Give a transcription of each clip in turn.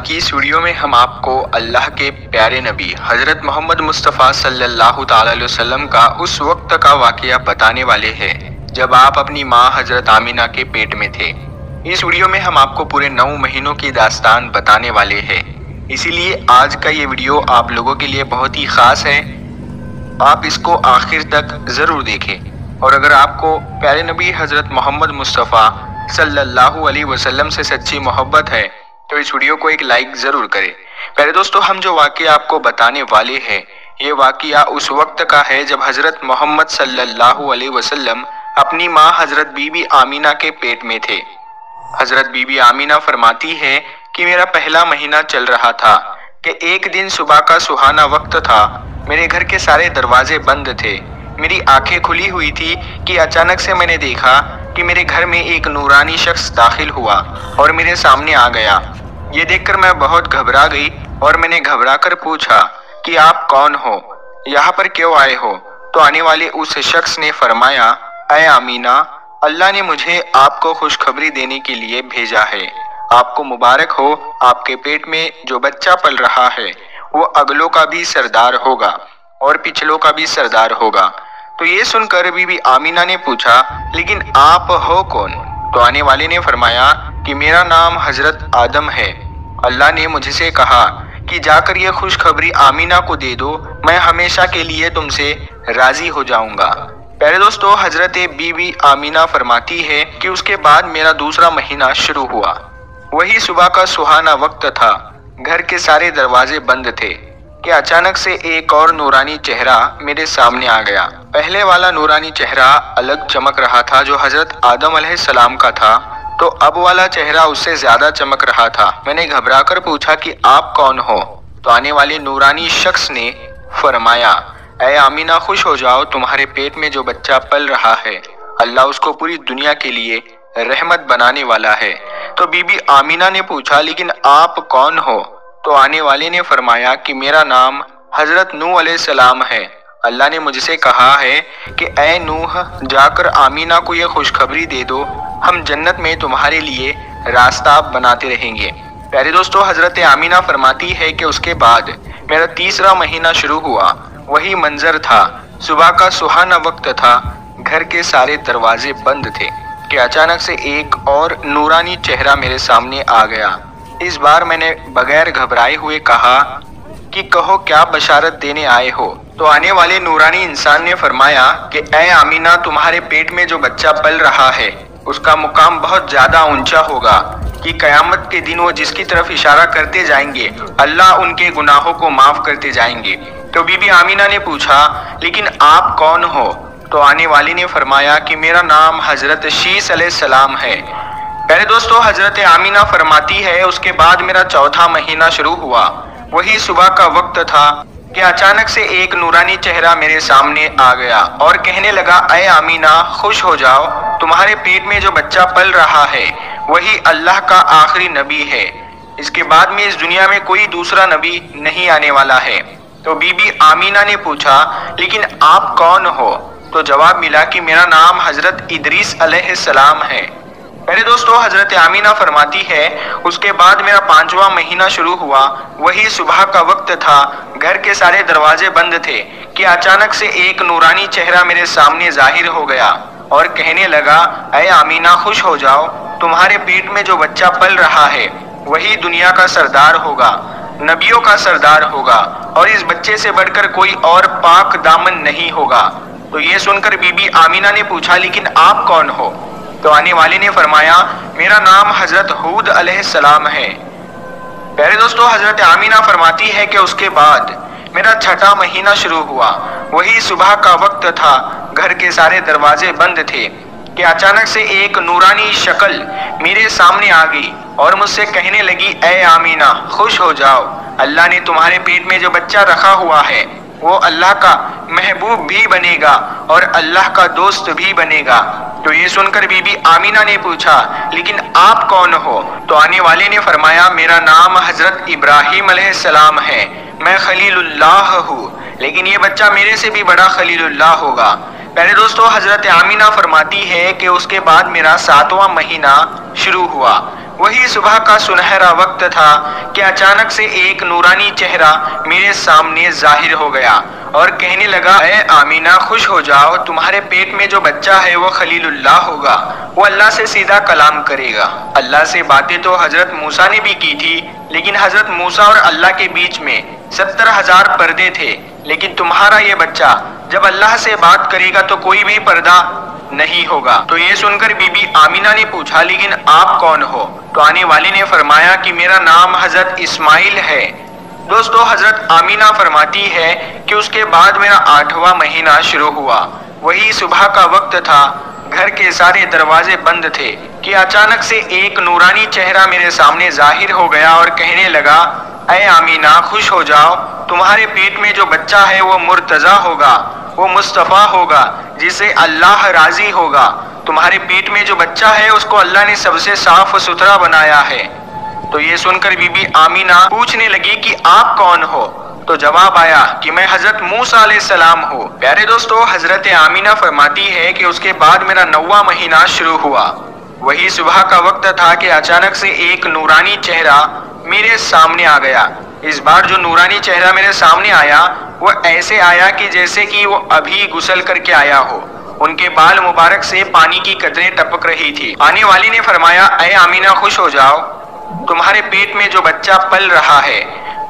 کی اس ویڈیو میں ہم آپ کو اللہ کے پیارے نبی حضرت محمد مصطفیٰ صلی اللہ تعالی علیہ وسلم کا اس وقت کا واقعہ بتانے والے ہیں جب آپ اپنی ماں حضرت آمینہ کے پیٹ میں تھے۔ اس ویڈیو میں ہم آپ کو پورے 9 مہینوں کی داستان بتانے والے ہیں، اسی لیے آج کا یہ ویڈیو آپ لوگوں کے لیے بہت ہی خاص ہے۔ آپ اس کو آخر تک ضرور دیکھیں، اور اگر آپ کو پیارے نبی حضرت محمد مصطفیٰ صلی اللہ علیہ وسلم سے سچی محبت ہے تو اس ویڈیو کو ایک لائک ضرور کریں۔ پیارے دوستو، ہم جو واقعہ آپ کو بتانے والے ہیں یہ واقعہ اس وقت کا ہے جب حضرت محمد صلی اللہ علیہ وسلم اپنی ماں حضرت بی بی آمینہ کے پیٹ میں تھے۔ حضرت بی بی آمینہ فرماتی ہے کہ میرا پہلا مہینہ چل رہا تھا کہ ایک دن صبح کا سہانا وقت تھا، میرے گھر کے سارے دروازے بند تھے، میری آنکھیں کھلی ہوئی تھی کہ اچانک سے میں نے دیکھا کہ میرے گھر میں ایک نورانی شخص داخل ہوا اور میرے سامنے آ گیا۔ یہ دیکھ کر میں بہت گھبرا گئی اور میں نے گھبرا کر پوچھا کہ آپ کون ہو، یہاں پر کیوں آئے ہو؟ تو آنے والے اس شخص نے فرمایا، اے آمینہ، اللہ نے مجھے آپ کو خوشخبری دینے کے لیے بھیجا ہے۔ آپ کو مبارک ہو، آپ کے پیٹ میں جو بچہ پل رہا ہے وہ اگلوں کا بھی سردار ہوگا اور پچھلوں کا بھی سردار ہوگا۔ تو یہ سن کر بی بی آمینہ نے پوچھا، لیکن آپ ہو کون؟ تو آنے والے نے فرمایا کہ میرا نام حضرت آدم ہے، اللہ نے مجھ سے کہا کہ جا کر یہ خوشخبری آمینہ کو دے دو، میں ہمیشہ کے لیے تم سے راضی ہو جاؤں گا۔ پیارے دوستو، حضرت بی بی آمینہ فرماتی ہے کہ اس کے بعد میرا دوسرا مہینہ شروع ہوا۔ وہی صبح کا سہانا وقت تھا، گھر کے سارے دروازے بند تھے کہ اچانک سے ایک اور نورانی چہرہ میرے سامنے آ گیا۔ پہلے والا نورانی چہرہ الگ چمک رہا تھا جو حضرت آدم علیہ السلام کا تھا، تو اب والا چہرہ اس سے زیادہ چمک رہا تھا۔ میں نے گھبرا کر پوچھا کہ آپ کون ہو؟ تو آنے والے نورانی شخص نے فرمایا، اے آمینہ، خوش ہو جاؤ، تمہارے پیٹ میں جو بچہ پل رہا ہے اللہ اس کو پوری دنیا کے لیے رحمت بنانے والا ہے۔ تو بی بی آمینہ نے پوچھا، لیکن آپ کون ہو؟ تو آنے والے نے فرمایا کہ میرا نام حضرت نوح علیہ السلام ہے، اللہ نے مجھ سے کہا ہے کہ اے نوح، جا کر آمینہ کو یہ خوشخبری دے دو، ہم جنت میں تمہارے لیے راستہ بناتے رہیں گے۔ پیارے دوستو، حضرت آمینہ فرماتی ہے کہ اس کے بعد میرا تیسرا مہینہ شروع ہوا۔ وہی منظر تھا، صبح کا سہانا وقت تھا، گھر کے سارے دروازے بند تھے کہ اچانک سے ایک اور نورانی چہرہ میرے سامنے آ گیا۔ اس بار میں نے بغیر گھبرائے ہوئے کہا کہ کہو کیا بشارت دینے آئے ہو؟ تو آنے والے نورانی انسان نے فرمایا کہ اے آمینہ، تمہارے پیٹ میں جو بچہ پل رہا ہے اس کا مقام بہت زیادہ اونچا ہوگا کہ قیامت کے دن وہ جس کی طرف اشارہ کرتے جائیں گے اللہ ان کے گناہوں کو معاف کرتے جائیں گے۔ تو بی بی آمینہ نے پوچھا، لیکن آپ کون ہو؟ تو آنے والی نے فرمایا کہ میرا نام حضرت شیس علیہ السلام ہے۔ پہلے دوستو، حضرت آمینہ فرماتی ہے اس کے بعد میرا چوتھا مہینہ شروع ہوا۔ وہی صبح کا وقت تھا کہ اچانک سے ایک نورانی چہرہ میرے سامنے آ گیا اور کہنے لگا، اے آمینہ، خوش ہو جاؤ، تمہارے پیٹ میں جو بچہ پل رہا ہے وہی اللہ کا آخری نبی ہے، اس کے بعد میں اس دنیا میں کوئی دوسرا نبی نہیں آنے والا ہے۔ تو بی بی آمینہ نے پوچھا، لیکن آپ کون ہو؟ تو جواب ملا کہ میرا نام حضرت ادریس علیہ السلام ہے۔ پہلے دوستو، حضرت آمینہ فرماتی ہے اس کے بعد میرا 5واں مہینہ شروع ہوا۔ وہی صبح کا وقت تھا، گھر کے سارے دروازے بند تھے کہ اچانک سے ایک نورانی چہرہ میرے سامنے ظاہر ہو گیا اور کہنے لگا، اے آمینہ، خوش ہو جاؤ، تمہارے پیٹ میں جو بچہ پل رہا ہے وہی دنیا کا سردار ہوگا، نبیوں کا سردار ہوگا، اور اس بچے سے بڑھ کر کوئی اور پاک دامن نہیں ہوگا۔ تو یہ سن کر بی بی آمینہ نے پوچھا، لیکن آپ کون ہو؟ تو آنے والے نے فرمایا، میرا نام حضرت ہود علیہ السلام ہے۔ پیارے دوستو، حضرت آمینہ فرماتی ہے کہ اس کے بعد میرا 6واں مہینہ شروع ہوا۔ وہی صبح کا وقت تھا، گھر کے سارے دروازے بند تھے کہ اچانک سے ایک نورانی شکل میرے سامنے آ گئی اور مجھ سے کہنے لگی، اے آمینہ، خوش ہو جاؤ، اللہ نے تمہارے پیٹ میں جو بچہ رکھا ہوا ہے وہ اللہ کا محبوب بھی بنے گا اور اللہ کا دوست بھی بنے گا۔ تو یہ سن کر بی بی آمینہ نے پوچھا، لیکن آپ کون ہو؟ تو آنے والے نے فرمایا، میرا نام حضرت ابراہیم علیہ السلام ہے، میں خلیل اللہ ہوں، لیکن یہ بچہ میرے سے بھی بڑا خلیل اللہ ہوگا۔ پہلے دوستو، حضرت آمینہ فرماتی ہے کہ اس کے بعد میرا 7واں مہینہ شروع ہوا۔ वही सुबह का सुनहरा वक्त था कि अचानक से एक नूरानी चेहरा मेरे सामने जाहिर हो गया और कहने लगा, ऐ आमीना खुश हो जाओ, तुम्हारे पेट में जो बच्चा है वो खलीलुल्लाह होगा, वो अल्लाह से सीधा कलाम करेगा। अल्लाह से बातें तो हजरत मूसा ने भी की थी, लेकिन हजरत मूसा और अल्लाह के बीच में 70,000 पर्दे थे, लेकिन तुम्हारा ये बच्चा जब अल्लाह से बात करेगा तो कोई भी पर्दा नहीं होगा। तो ये सुनकर बीबी आमीना ने पूछा, लेकिन आप कौन हो? तो आने वाले ने फरमाया कि मेरा नाम हजरत इस्माइल है। दोस्तों, हजरत आमीना फरमाती है कि उसके बाद मेरा 8वां महीना शुरू हुआ। वही सुबह का वक्त था, घर के सारे दरवाजे बंद थे कि अचानक से एक नूरानी चेहरा मेरे सामने जाहिर हो गया और कहने लगा, ऐ आमीना खुश हो जाओ, तुम्हारे पेट में जो बच्चा है वो मुर्तजा होगा, वो मुस्तफ़ा होगा, जिसे अल्लाह राजी होगा। तुम्हारे पेट में जो बच्चा है उसको अल्लाह ने सबसे साफ सुथरा बनाया है। तो ये सुनकर बीबी आमीना पूछने लगी कि आप कौन हो? तो जवाब आया कि मैं हजरत मूसा अलैहिस्सलाम हूँ। प्यारे दोस्तों, हजरत आमीना फरमाती है कि उसके बाद मेरा 9वां महीना शुरू हुआ। वही सुबह का वक्त था कि अचानक से एक नूरानी चेहरा मेरे सामने आ गया। इस बार जो नूरानी चेहरा मेरे सामने आया वो ऐसे आया कि जैसे कि वो अभी गुस्ल करके आया हो। उनके बाल मुबारक से पानी की कतरें टपक रही थी। आने वाली ने फरमाया, ऐ आमीना खुश हो जाओ, तुम्हारे पेट में जो बच्चा पल रहा है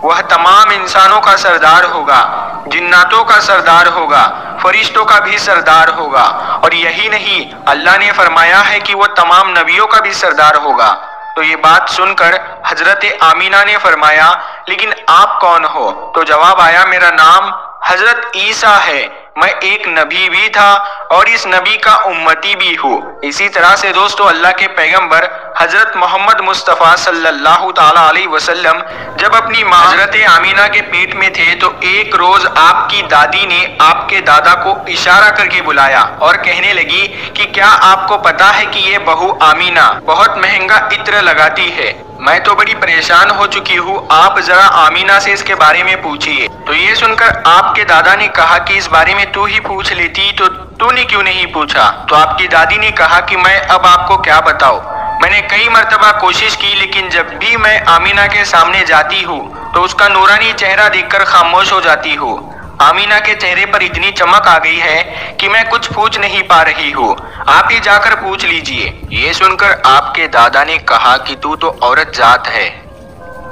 वह तमाम इंसानों का सरदार होगा, जिन्नातों का सरदार होगा, फरिश्तों का भी सरदार होगा, और यही नहीं, अल्लाह ने फरमाया है कि वो तमाम नबियों का भी सरदार होगा। तो ये बात सुनकर हजरत आमीना ने फरमाया, लेकिन आप कौन हो? तो जवाब आया, मेरा नाम हजरत ईसा है, मैं एक नबी भी था और इस नबी का उम्मती भी हूँ। इसी तरह से दोस्तों, अल्लाह के पैगंबर हजरत मोहम्मद मुस्तफ़ा सल्लल्लाहु ताला अलैहि वसल्लम जब अपनी माँ हजरत आमीना के पेट में थे तो एक रोज आपकी दादी ने आपके दादा को इशारा करके बुलाया और कहने लगी कि क्या आपको पता है कि ये बहू आमीना बहुत महंगा इत्र लगाती है, मैं तो बड़ी परेशान हो चुकी हूँ, आप जरा आमीना से इसके बारे में पूछिए। तो ये सुनकर आपके दादा ने कहा कि इस बारे में तू ही पूछ लेती, तो तूने क्यों नहीं पूछा? तो आपकी दादी ने कहा कि मैं अब आपको क्या बताऊं, मैंने कई मर्तबा कोशिश की, लेकिन जब भी मैं आमीना के सामने जाती हूँ तो उसका नूरानी चेहरा देखकर खामोश हो जाती हूँ। आमीना के चेहरे पर इतनी चमक आ गई है कि मैं कुछ पूछ नहीं पा रही हूँ, आप ही जाकर पूछ लीजिए। ये सुनकर आपके दादा ने कहा कि तू तो औरत जात है,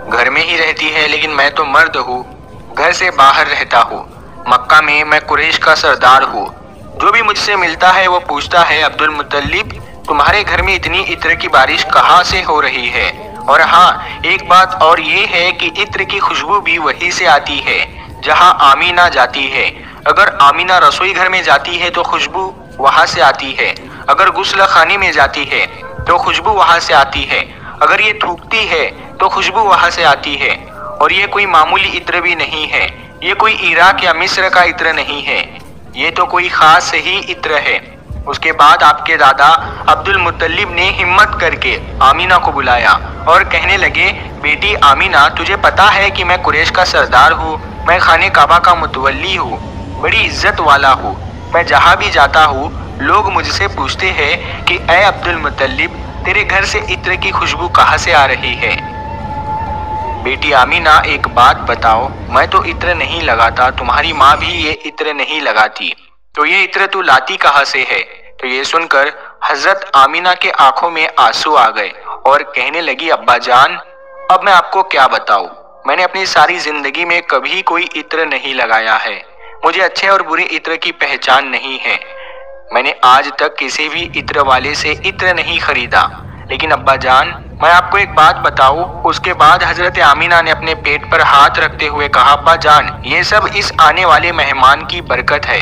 घर में ही रहती है, लेकिन मैं तो मर्द हूँ, घर से बाहर रहता हूँ, मक्का में मैं कुरैश का सरदार हूँ। जो भी मुझसे मिलता है वो पूछता है, अब्दुल मुत्तलिब तुम्हारे घर में इतनी इत्र की बारिश कहाँ से हो रही है? और हाँ, एक बात और ये है कि इत्र की खुशबू भी वहीं से आती है जहाँ आमीना जाती है। अगर आमीना रसोई घर में जाती है तो खुशबू वहाँ से आती है, अगर गुस्ल खाने में जाती है तो खुशबू वहाँ से आती है, अगर ये थूकती है तो खुशबू वहाँ से आती है। और ये कोई मामूली इत्र भी नहीं है, ये कोई इराक या मिस्र का इत्र नहीं है, ये तो कोई खास ही इत्र है। उसके बाद आपके दादा अब्दुल मुत्तलिब ने हिम्मत करके आमीना को बुलाया और कहने लगे, बेटी आमीना तुझे पता है कि मैं कुरैश का सरदार हूँ, मैं खाने काबा का मुतवल्ली हूँ, बड़ी इज्जत वाला हूँ, मैं जहाँ भी जाता हूँ लोग मुझसे पूछते हैं कि ऐ अब्दुल मुत्तलिब तेरे घर से इत्र की खुशबू कहाँ से आ रही है? बेटी आमीना एक बात बताओ, मैं तो इत्र नहीं लगाता, तुम्हारी माँ भी ये इत्र नहीं लगाती, तो ये इत्र तू लाती कहाँ से है? तो ये सुनकर हजरत आमीना के आंखों में आंसू आ गए और कहने लगी, अब्बा जान अब मैं आपको क्या बताऊं, मैंने अपनी सारी जिंदगी में कभी कोई इत्र नहीं लगाया है, मुझे अच्छे और बुरे इत्र की पहचान नहीं है, मैंने आज तक किसी भी इत्र वाले से इत्र नहीं खरीदा। लेकिन अब्बा जान मैं आपको एक बात बताऊं। उसके बाद हजरत आमीना ने अपने पेट पर हाथ रखते हुए कहा, अब्बा जान ये सब इस आने वाले मेहमान की बरकत है,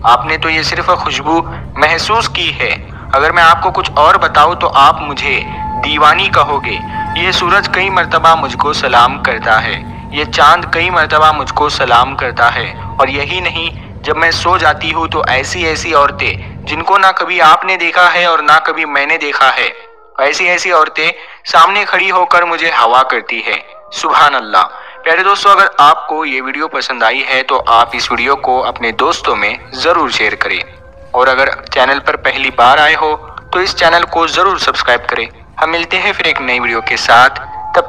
आपने तो ये सिर्फ खुशबू महसूस की है, अगर मैं आपको कुछ और बताऊं तो आप मुझे दीवानी कहोगे। ये सूरज कई मर्तबा मुझको सलाम करता है, ये चांद कई मर्तबा मुझको सलाम करता है, और यही नहीं जब मैं सो जाती हूँ तो ऐसी ऐसी औरतें जिनको ना कभी आपने देखा है और ना कभी मैंने देखा है, ऐसी ऐसी औरतें सामने खड़ी होकर मुझे हवा करती है। सुभान अल्लाह। प्यारे दोस्तों, अगर आपको ये वीडियो पसंद आई है तो आप इस वीडियो को अपने दोस्तों में ज़रूर शेयर करें, और अगर चैनल पर पहली बार आए हो तो इस चैनल को ज़रूर सब्सक्राइब करें। ہم ملتے ہیں پھر ایک نئی ویڈیو کے ساتھ، تب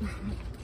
Mm-hmm.